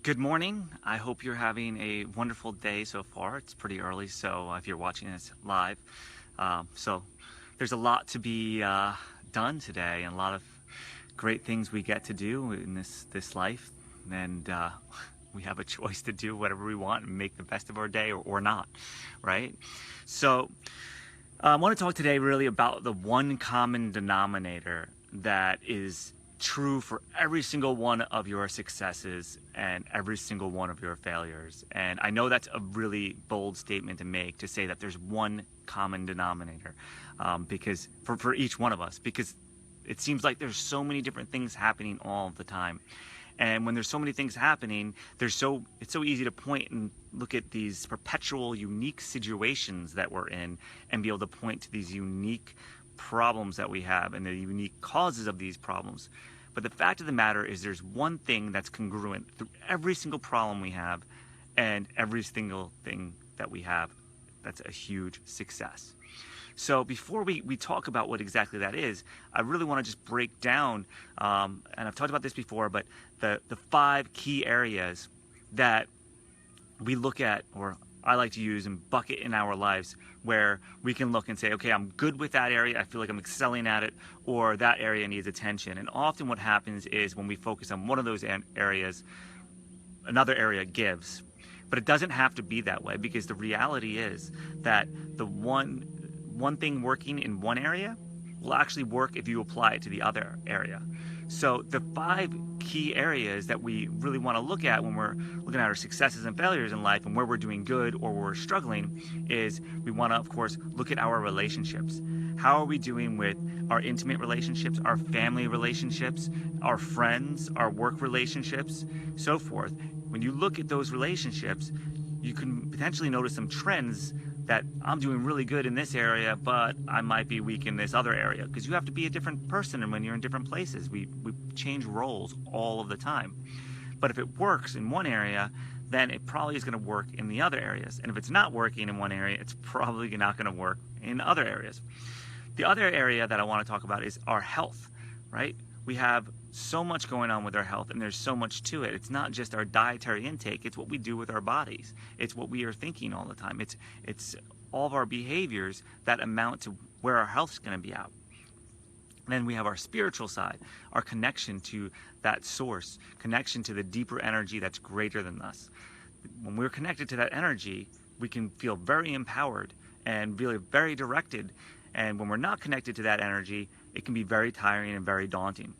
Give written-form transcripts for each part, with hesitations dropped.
Good morning. I hope you're having a wonderful day so far. It's pretty early, so if you're watching this live, so there's a lot to be done today, and a lot of great things we get to do in this life, and we have a choice to do whatever we want and make the best of our day or not, right? So I want to talk today really about the one common denominator that is true for every single one of your successes and every single one of your failures. And I know that's a really bold statement to make, to say that there's one common denominator, because for each one of us, because it seems like there's so many different things happening all the time. And when there's so many things happening, it's so easy to point and look at these perpetual unique situations that we're in and be able to point to these unique problems that we have and the unique causes of these problems. But the fact of the matter is there's one thing that's congruent through every single problem we have and every single thing that we have that's a huge success. So before we talk about what exactly that is, I really want to just break down, and I've talked about this before, but the 5 key areas that we look at, or I like to use and bucket in our lives, where we can look and say, okay, I'm good with that area, I feel like I'm excelling at it, or that area needs attention. And often what happens is when we focus on one of those areas, another area gives. But it doesn't have to be that way, because the reality is that the one thing working in one area will actually work if you apply it to the other area. So the 5 key areas that we really want to look at when we're looking at our successes and failures in life and where we're doing good or where we're struggling is we want to, of course, look at our relationships. How are we doing with our intimate relationships, our family relationships, our friends, our work relationships, so forth? When you look at those relationships, you can potentially notice some trends that I'm doing really good in this area, but I might be weak in this other area, because you have to be a different person, and when you're in different places, we change roles all of the time. But if it works in one area, then it probably is going to work in the other areas. And if it's not working in one area, it's probably not going to work in other areas. The other area that I want to talk about is our health, right? We have so much going on with our health, and there's so much to it. It's not just our dietary intake, it's what we do with our bodies. It's what we are thinking all the time. It's all of our behaviors that amount to where our health is going to be at. And then we have our spiritual side, our connection to that source, connection to the deeper energy that's greater than us. When we're connected to that energy, we can feel very empowered and really very directed. And when we're not connected to that energy, it can be very tiring and very daunting.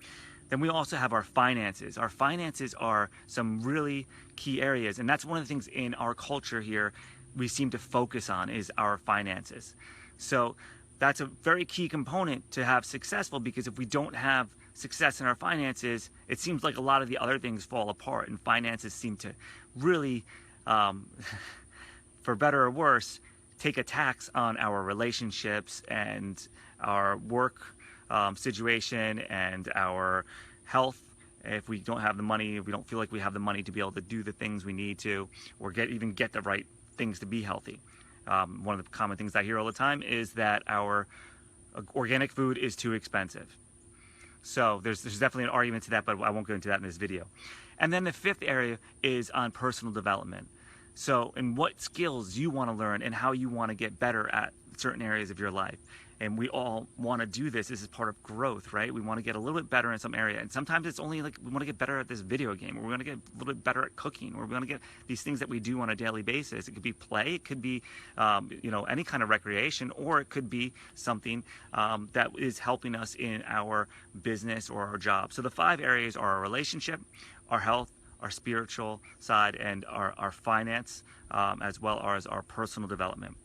Then we also have our finances. Our finances are some really key areas, and that's one of the things in our culture here we seem to focus on, is our finances. So that's a very key component to have successful, because if we don't have success in our finances, it seems like a lot of the other things fall apart, and finances seem to really, for better or worse, take a tax on our relationships and our work situation and our health. If we don't have the money, if we don't feel like we have the money to be able to do the things we need to, or even get the right things to be healthy. One of the common things I hear all the time is that our organic food is too expensive. So there's definitely an argument to that, but I won't go into that in this video. And then the 5th area is on personal development. So, and what skills you want to learn and how you want to get better at certain areas of your life. And we all want to do this. This is part of growth, right? We want to get a little bit better in some area. And sometimes it's only like we want to get better at this video game, or we want to get a little bit better at cooking, or we want to get these things that we do on a daily basis. It could be play, it could be, any kind of recreation, or it could be something that is helping us in our business or our job. So the 5 areas are our relationship, our health, our spiritual side, and our finance, as well as our personal development.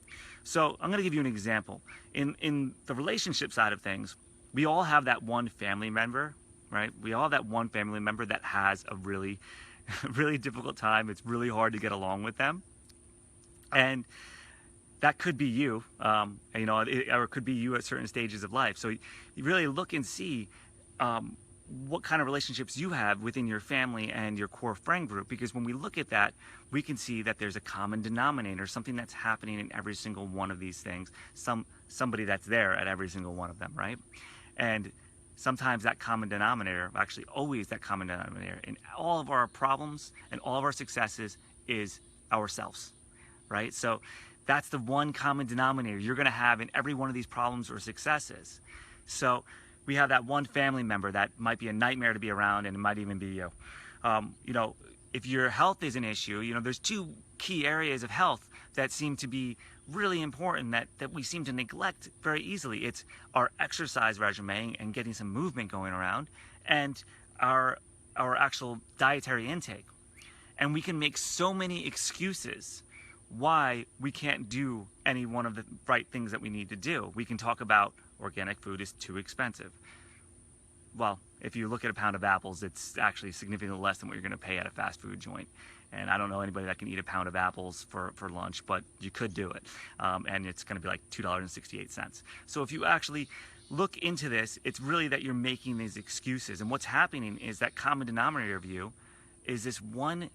So I'm going to give you an example. In the relationship side of things, we all have that one family member, right? We all have that one family member that has a really, really difficult time. It's really hard to get along with them. And that could be you, or it could be you at certain stages of life. So you really look and see what kind of relationships you have within your family and your core friend group, because when we look at that, we can see that there's a common denominator, something that's happening in every single one of these things, somebody that's there at every single one of them, right? And sometimes that common denominator, actually always that common denominator in all of our problems and all of our successes is ourselves, right? So that's the one common denominator you're going to have in every one of these problems or successes. So we have that one family member that might be a nightmare to be around, and it might even be you. You know, if your health is an issue, you know, there's two key areas of health that seem to be really important that we seem to neglect very easily. It's our exercise regimen and getting some movement going around, and our actual dietary intake. And we can make so many excuses why we can't do any one of the right things that we need to do. We can talk about organic food is too expensive. Well, if you look at a pound of apples, it's actually significantly less than what you're going to pay at a fast food joint. And I don't know anybody that can eat a pound of apples for lunch, but you could do it. And it's going to be like $2.68. So if you actually look into this, it's really that you're making these excuses. And what's happening is that common denominator of you is this one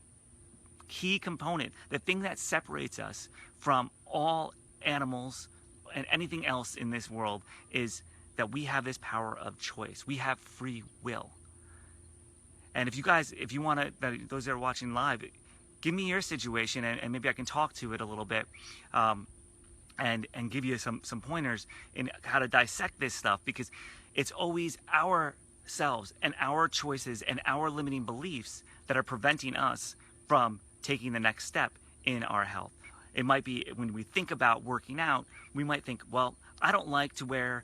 key component, the thing that separates us from all animals and anything else in this world, is that we have this power of choice. We have free will. And if you guys, if you want to, those that are watching live, give me your situation, and maybe I can talk to it a little bit, and give you some pointers in how to dissect this stuff, because it's always ourselves and our choices and our limiting beliefs that are preventing us from taking the next step in our health. It might be when we think about working out, we might think, well, I don't like to wear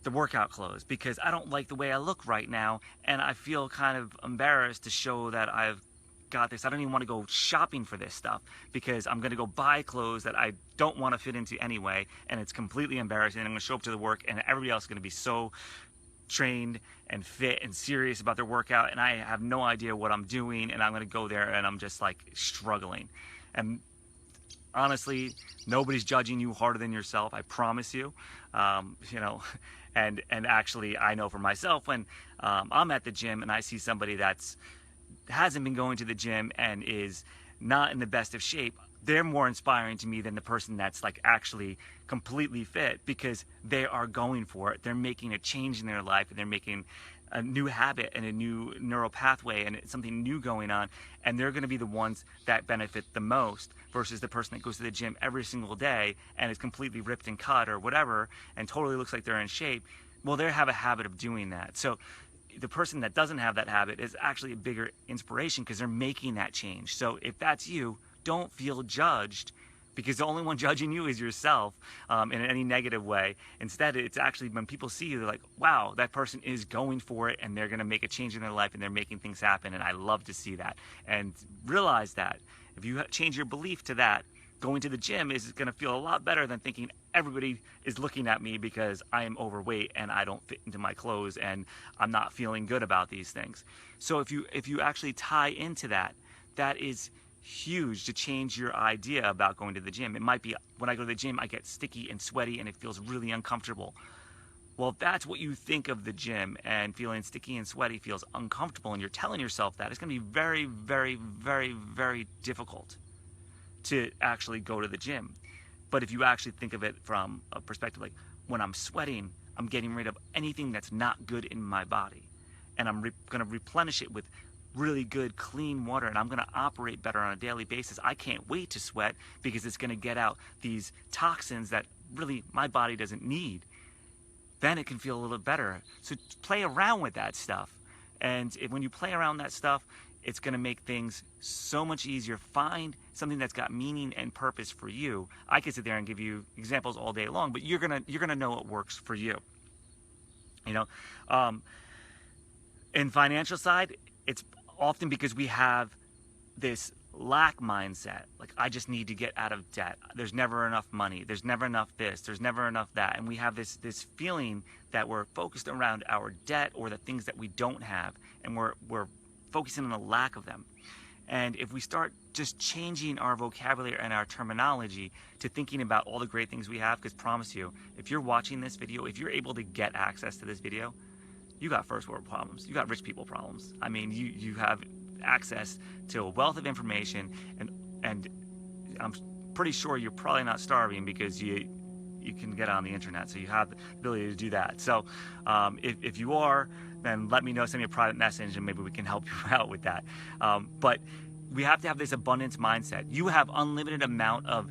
the workout clothes because I don't like the way I look right now, and I feel kind of embarrassed to show that I've got this. I don't even want to go shopping for this stuff because I'm going to go buy clothes that I don't want to fit into anyway, and it's completely embarrassing. I'm going to show up to the work and everybody else is going to be so trained and fit and serious about their workout, and I have no idea what I'm doing, and I'm going to go there and I'm just like struggling. And honestly, nobody's judging you harder than yourself, I promise you. You know, and actually I know for myself, when I'm at the gym and I see somebody that's hasn't been going to the gym and is not in the best of shape, they're more inspiring to me than the person that's like actually completely fit, because they are going for it. They're making a change in their life, and they're making a new habit and a new neural pathway and something new going on, and they're going to be the ones that benefit the most, versus the person that goes to the gym every single day and is completely ripped and cut or whatever and totally looks like they're in shape. Well, they have a habit of doing that. So the person that doesn't have that habit is actually a bigger inspiration because they're making that change. So if that's you, don't feel judged, because the only one judging you is yourself, in any negative way. Instead, it's actually when people see you, they're like, wow, that person is going for it, and they're going to make a change in their life, and they're making things happen, and I love to see that. And realize that if you change your belief to that, going to the gym is going to feel a lot better than thinking everybody is looking at me because I am overweight and I don't fit into my clothes and I'm not feeling good about these things. So if you actually tie into that, that is huge to change your idea about going to the gym. It might be, when I go to the gym, I get sticky and sweaty and it feels really uncomfortable. Well, if that's what you think of the gym, and feeling sticky and sweaty feels uncomfortable, and you're telling yourself that, it's going to be very, very, very, very difficult to actually go to the gym. But if you actually think of it from a perspective like, when I'm sweating, I'm getting rid of anything that's not good in my body, and I'm going to replenish it with really good clean water, and I'm going to operate better on a daily basis. I can't wait to sweat because it's going to get out these toxins that really my body doesn't need. Then it can feel a little better. So play around with that stuff, and when you play around that stuff, it's going to make things so much easier. Find something that's got meaning and purpose for you. I could sit there and give you examples all day long, but you're gonna know what works for you. You know, in financial side, it's often because we have this lack mindset. Like, I just need to get out of debt. There's never enough money. There's never enough this. There's never enough that. And we have this feeling that we're focused around our debt or the things that we don't have, and we're focusing on the lack of them. And if we start just changing our vocabulary and our terminology to thinking about all the great things we have, because promise you, if you're watching this video, if you're able to get access to this video, you got first world problems. You got rich people problems. I mean, you have access to a wealth of information, and I'm pretty sure you're probably not starving, because you you can get on the internet. So you have the ability to do that. So if you are, then let me know, send me a private message, and maybe we can help you out with that. But we have to have this abundance mindset. You have unlimited amount of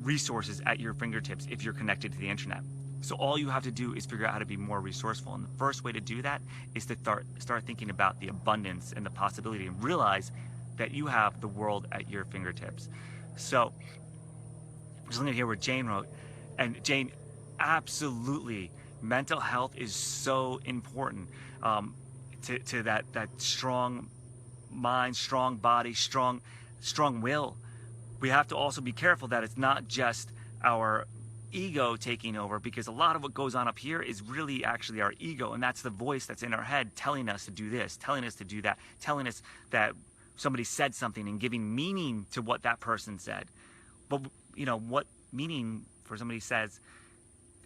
resources at your fingertips if you're connected to the internet. So all you have to do is figure out how to be more resourceful. And the first way to do that is to start thinking about the abundance and the possibility, and realize that you have the world at your fingertips. So just looking here what Jane wrote, and Jane, absolutely, mental health is so important to that strong mind, strong body, strong will. We have to also be careful that it's not just our ego taking over, because a lot of what goes on up here is really actually our ego, and that's the voice that's in our head telling us to do this, telling us to do that, telling us that somebody said something and giving meaning to what that person said. But what meaning for somebody says,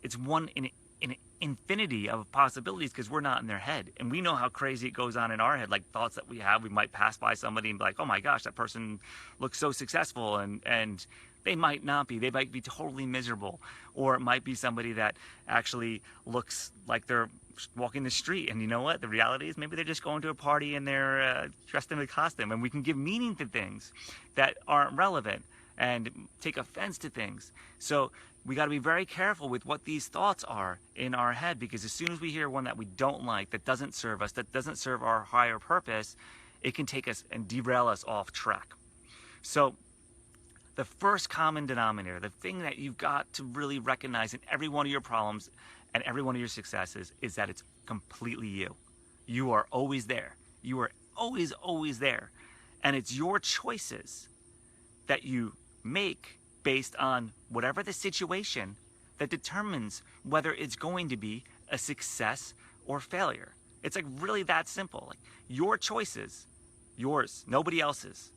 it's one in an infinity of possibilities, because we're not in their head, and we know how crazy it goes on in our head. Like thoughts that we have, we might pass by somebody and be like, oh my gosh, that person looks so successful, and they might not be. They might be totally miserable. Or it might be somebody that actually looks like they're walking the street, and you know what, the reality is maybe they're just going to a party and they're dressed in a costume. And we can give meaning to things that aren't relevant and take offense to things. So we got to be very careful with what these thoughts are in our head, because as soon as we hear one that we don't like, that doesn't serve us, that doesn't serve our higher purpose, it can take us and derail us off track. So the first common denominator, the thing that you've got to really recognize in every one of your problems and every one of your successes, is that it's completely you. You are always there. You are always there. And it's your choices that you make based on whatever the situation that determines whether it's going to be a success or failure. It's like really that simple. Like your choices, yours, nobody else's.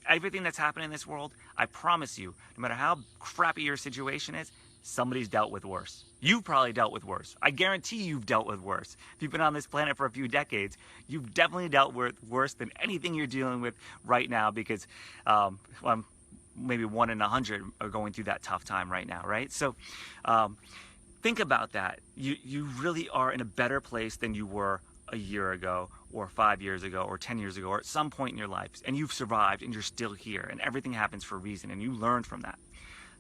Everything that's happening in this world, I promise you, no matter how crappy your situation is, somebody's dealt with worse. You've probably dealt with worse. I guarantee you've dealt with worse. If you've been on this planet for a few decades, you've definitely dealt with worse than anything you're dealing with right now, because maybe 1 in 100 are going through that tough time right now, right? So think about that. You really are in a better place than you were a year ago, or 5 years ago, or 10 years ago, or at some point in your life, and you've survived, and you're still here, and everything happens for a reason, and you learned from that.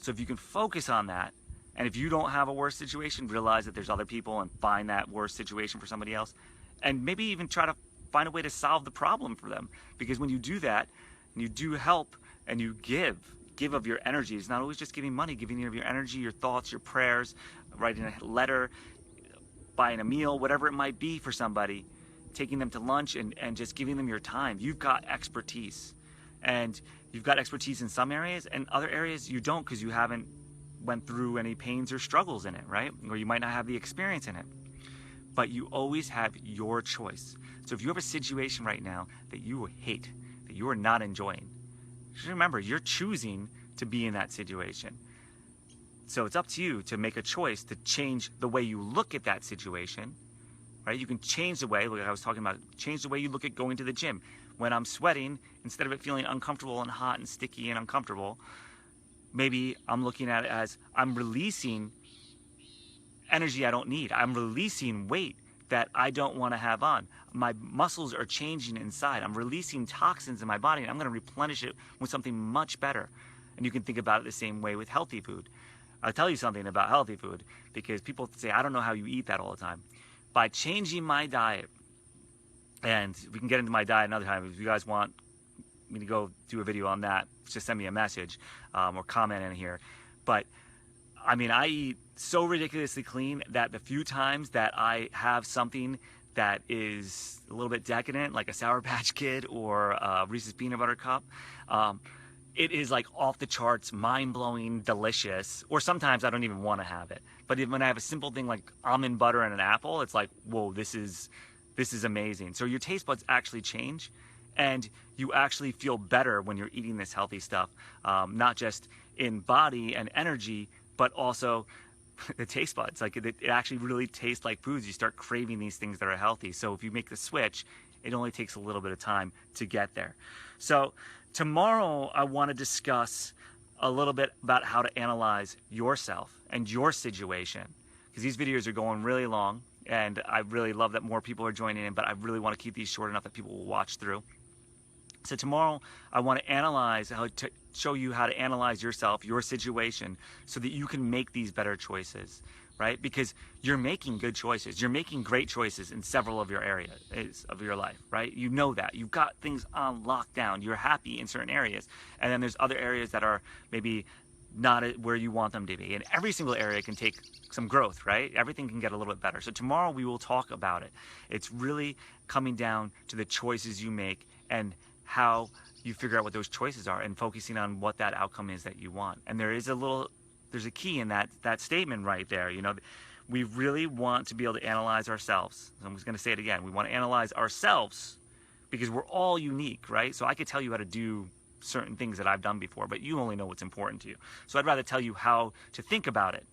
So if you can focus on that, and if you don't have a worse situation, realize that there's other people and find that worse situation for somebody else, and maybe even try to find a way to solve the problem for them. Because when you do that, and you do help, and you give of your energy, it's not always just giving money, giving of your energy, your thoughts, your prayers, writing a letter, buying a meal, whatever it might be for somebody, taking them to lunch, and just giving them your time. You've got expertise, and you've got expertise in some areas, and other areas you don't, because you haven't went through any pains or struggles in it, right? Or you might not have the experience in it. But you always have your choice. So if you have a situation right now that you hate, that you are not enjoying, just remember, you're choosing to be in that situation. So it's up to you to make a choice to change the way you look at that situation, right? You can change the way, like I was talking about, change the way you look at going to the gym. When I'm sweating, instead of it feeling uncomfortable and hot and sticky and uncomfortable, maybe I'm looking at it as I'm releasing energy I don't need. I'm releasing weight that I don't want to have on. My muscles are changing inside. I'm releasing toxins in my body, and I'm going to replenish it with something much better. And you can think about it the same way with healthy food. I'll tell you something about healthy food, because people say, I don't know how you eat that all the time. By changing my diet, and we can get into my diet another time. If you guys want me to go do a video on that, just send me a message or comment in here. But I mean, I eat so ridiculously clean that the few times that I have something that is a little bit decadent, like a Sour Patch Kid or a Reese's Peanut Butter Cup, it is like off the charts, mind-blowing, delicious, or sometimes I don't even want to have it. But when I have a simple thing like almond butter and an apple, it's like, whoa, this is amazing. So your taste buds actually change, and you actually feel better when you're eating this healthy stuff, not just in body and energy, but also the taste buds. Like it actually really tastes like foods. You start craving these things that are healthy. So if you make the switch, it only takes a little bit of time to get there. So tomorrow I want to discuss a little bit about how to analyze yourself and your situation, because these videos are going really long, and I really love that more people are joining in, but I really want to keep these short enough that people will watch through. So tomorrow I want to analyze how to show you how to analyze yourself, your situation, so that you can make these better choices, right? Because you're making good choices. You're making great choices in several of your areas of your life, right? You know that. You've got things on lockdown. You're happy in certain areas. And then there's other areas that are maybe not where you want them to be. And every single area can take some growth, right? Everything can get a little bit better. So tomorrow we will talk about it. It's really coming down to the choices you make and how you figure out what those choices are and focusing on what that outcome is that you want. And there's a key in that statement right there. You know, we really want to be able to analyze ourselves. I'm just going to say it again. We want to analyze ourselves because we're all unique, right? So I could tell you how to do certain things that I've done before, but you only know what's important to you. So I'd rather tell you how to think about it.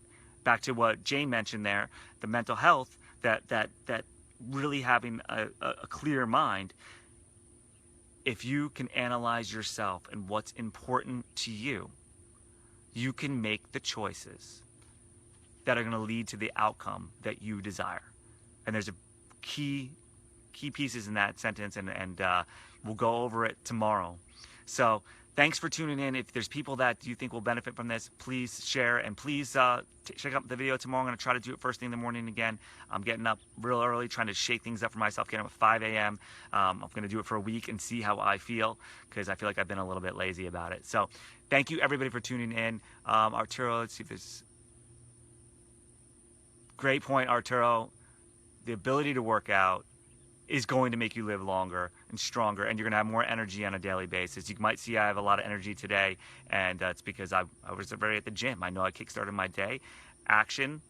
Back to what Jane mentioned there, the mental health, that really having a clear mind. If you can analyze yourself and what's important to you, you can make the choices that are going to lead to the outcome that you desire. And there's a key pieces in that sentence, and we'll go over it tomorrow. So thanks for tuning in. If there's people that you think will benefit from this, please share, and please check out the video tomorrow. I'm going to try to do it first thing in the morning again. I'm getting up real early, trying to shake things up for myself, getting up at 5 a.m. I'm going to do it for a week and see how I feel, because I feel like I've been a little bit lazy about it. So thank you, everybody, for tuning in. Arturo, let's see if there's... Great point, Arturo. The ability to work out is going to make you live longer and stronger, and you're going to have more energy on a daily basis. You might see I have a lot of energy today, and it's because I was already at the gym. I know I kickstarted my day. Action,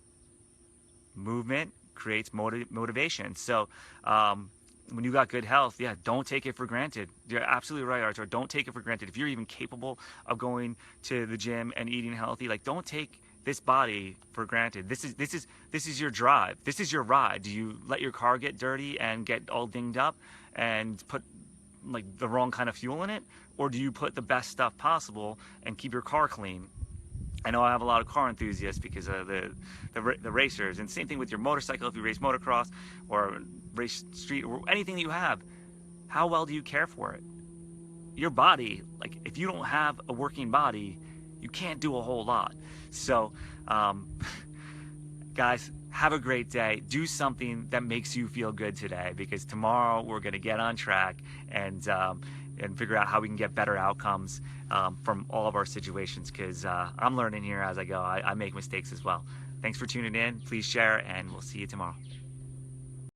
movement creates motivation. So when you got good health, yeah, don't take it for granted. You're absolutely right, Arthur. Don't take it for granted. If you're even capable of going to the gym and eating healthy, like, don't take this body for granted. This is your drive. This is your ride. Do you let your car get dirty and get all dinged up and put like the wrong kind of fuel in it, or do you put the best stuff possible and keep your car clean? I know I have a lot of car enthusiasts because of the racers, and same thing with your motorcycle. If you race motocross or race street or anything that you have, how well do you care for it? Your body, like, if you don't have a working body, you can't do a whole lot. So, guys, have a great day. Do something that makes you feel good today, because tomorrow we're going to get on track and figure out how we can get better outcomes from all of our situations, because I'm learning here as I go. I make mistakes as well. Thanks for tuning in. Please share, and we'll see you tomorrow.